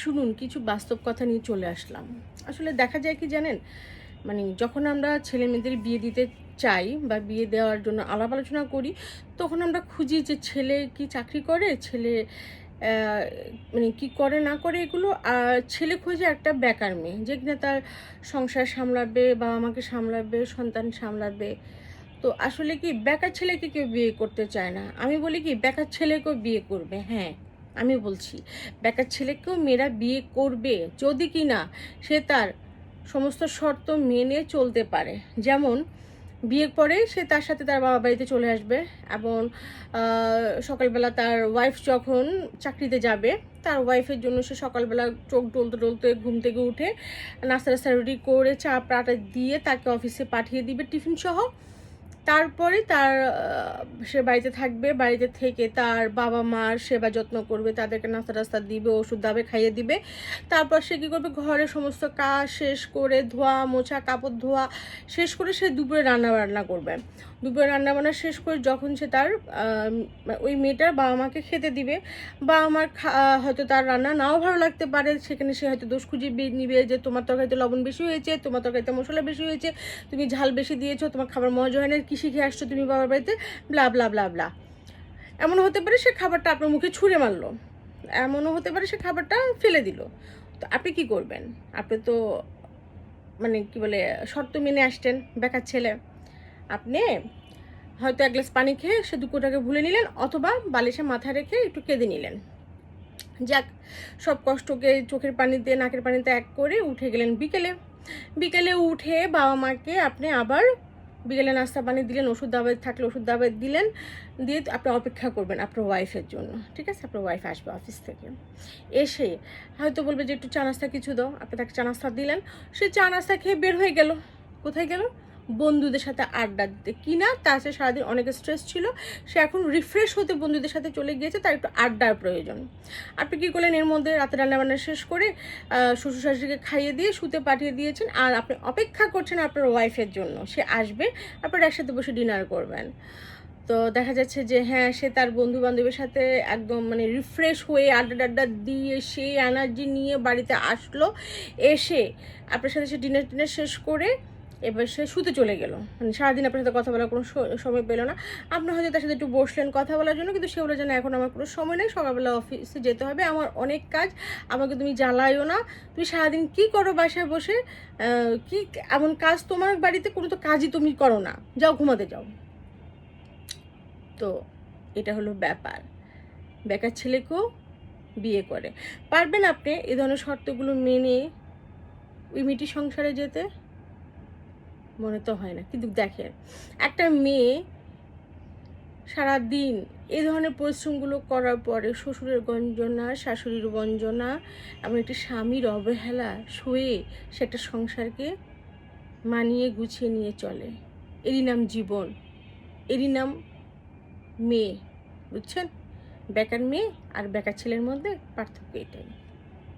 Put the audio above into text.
শুনুন, কিছু বাস্তব কথা নিয়ে চলে আসলাম। আসলে দেখা যায় কি জানেন? মানে যখন আমরা ছেলে-মেয়েদের বিয়ে দিতে চাই বা বিয়ে দেওয়ার জন্য আলাপ আলোচনা করি, তখন আমরা খুঁজি যে ছেলে কি চাকরি করে? ছেলে অ্যা মানে কি করে না করে এগুলো। আর ছেলে খোঁজে একটা বেকার মেয়ে, যে কিনা তার সংসার সামলাবে, বাবা-মাকে সামলাবে, সন্তান সামলাবে। তো আসলে কি বেকার ছেলেকে কেউ বিয়ে করতে চায় না। আমি বলি কি বেকার ছেলেকেও বিয়ে করবে। হ্যাঁ, আমি বলছি বেকার ছেলেকেও মেয়েরা বিয়ে করবে যদি কিনা সে তার সমস্ত শর্ত মেনে চলতে পারে। যেমন বিয়ের পরে সে তার সাথে তার বাবার বাড়িতে চলে আসবে এবং সকালবেলা তার ওয়াইফ যখন চাকরিতে যাবে, তার ওয়াইফের জন্য সে সকালবেলা চোখ ডলতে ডলতে ঘুম থেকে উঠে নাস্তা রেডি করে চা পাটা দিয়ে তাকে অফিসে পাঠিয়ে দিবে টিফিন সহ। তারপরে তার সে বাড়িতে থাকবে। বাড়িতে থেকে তার বাবা-মার সেবা যত্ন করবে। তাদেরকে নাস্তা-টাস্তা দিবে, ওষুধ দাবে খাইয়ে দিবে। তারপর সে কী করবে? ঘরের সমস্ত কাজ শেষ করে ধোয়া, মোছা, কাপড় ধোয়া শেষ করে সে দুপুরে রান্নাবান্না করবে। দুপুরে রান্নাবান্না শেষ করে যখন সে তার ওই মেয়েটার বাবা-মাকে খেতে দিবে, বাবা-মার হয়তো তার রান্না নাও ভালো লাগতে পারে। সেখানে সে হয়তো দোষ খুঁজে নিবে যে, "তোমার তরকারিতে লবণ বেশি হয়েছে, তোমার তরকারিতে মসলা বেশি হয়েছে, তুমি ঝাল বেশি দিয়েছো, তোমার খাবার মজা হয় না, কী শিখে আসছো তুমি বাবার বাড়িতে?" ব্লা, ব্লা, ব্লা, ব্লা। এমনও হতে পারে সে খাবারটা আপনার মুখে ছুঁড়ে মারলো। এমনও হতে পারে সে খাবারটা ফেলে দিল। তো আপনি কি করবেন? আপনি তো মানে কি বলে শর্ত মেনে আসছেন, বেকার ছেলে। আপনি হয়তো ১ গ্লাস পানি খেয়ে সে দুঃখটাকে ভুলে নিলেন, অথবা বালিশে মাথা রেখে একটু কেঁদে নিলেন। যাক, সব কষ্টকে চোখের পানিতে নাকের পানিতে এক করে উঠে গেলেন বিকেলে। বিকেলে উঠে বাবা-মাকে আপনি আবার বিকেলে নাস্তা পানি দিলেন, ওষুধ দাওয়াই থাকলে ওষুধ দাওয়াই দিলেন। দিয়ে আপনি অপেক্ষা করবেন আপনার ওয়াইফের জন্য। ঠিক আছে? আপনার ওয়াইফ আসবে অফিস থেকে। এসে হয়তো বলবে যে, "একটু চা নাস্তা কিছু দাও।" আপনি তাকে চা নাস্তা দিলেন। সে চা নাস্তা খেয়ে বের হয়ে গেল। কোথায় গেল? বন্ধুদের সাথে আড্ডা দিতে। কি না, তার সে সারাদিন অনেক স্ট্রেস ছিল। সে এখন রিফ্রেশ হতে বন্ধুদের সাথে চলে গিয়েছে, তার একটু আড্ডার প্রয়োজন। আপনি কী করলেন? এর মধ্যে রাতে রান্নাবান্না শেষ করে শ্বশুর-শাশুড়িকে খাইয়ে দিয়ে শুতে পাঠিয়ে দিয়েছেন। আর আপনি অপেক্ষা করছেন আপনার ওয়াইফের জন্য। সে আসবে, আপনারা একসাথে বসে ডিনার করবেন। তো দেখা যাচ্ছে যে হ্যাঁ, সে তার বন্ধু-বান্ধবের সাথে একদম মানে রিফ্রেশ হয়ে আড্ডা-টাড্ডা দিয়ে সেই এনার্জি নিয়ে বাড়িতে আসলো। এসে আপনার সাথে সে ডিনার-টিনার শেষ করে এবার সে শুতে চলে গেল। মানে সারাদিন আপনার সাথে কথা বলার কোনো সময় পেল না। আপনি হয়তো তার সাথে একটু বসলেন কথা বলার জন্য, কিন্তু সে বলল যে, "না, এখন আমার কোনো সময় নেই। সকালবেলা অফিসে যেতে হবে। আমার অনেক কাজ। আমাকে তুমি জ্বালাইও না। তুমি সারাদিন কী করো বাসায় বসে? আ কি এমন কাজ তোমার বাড়িতে? কোনো তো কাজই তুমি করো না। যাও ঘুমাতে যাও।" তো এটা হলো ব্যাপার। বেকার ছেলেকেও বিয়ে করে। পারবেন আপনি এ ধরনের শর্তগুলো মেনে ওই মেয়েটির সংসারে যেতে? মনে তো হয় না। কিন্তু দেখেন, একটা মেয়ে সারাদিন এ ধরনের পরিশ্রমগুলো করার পরে শ্বশুরের গঞ্জনা, শাশুড়ির বঞ্চনা এবং একটি স্বামীর অবহেলা সয়ে সে একটা সংসারকে মানিয়ে গুছিয়ে নিয়ে চলে। এরই নাম জীবন। এরই নাম মেয়ে। বুঝছেন? বেকার মেয়ে আর বেকার ছেলের মধ্যে পার্থক্য এটাই।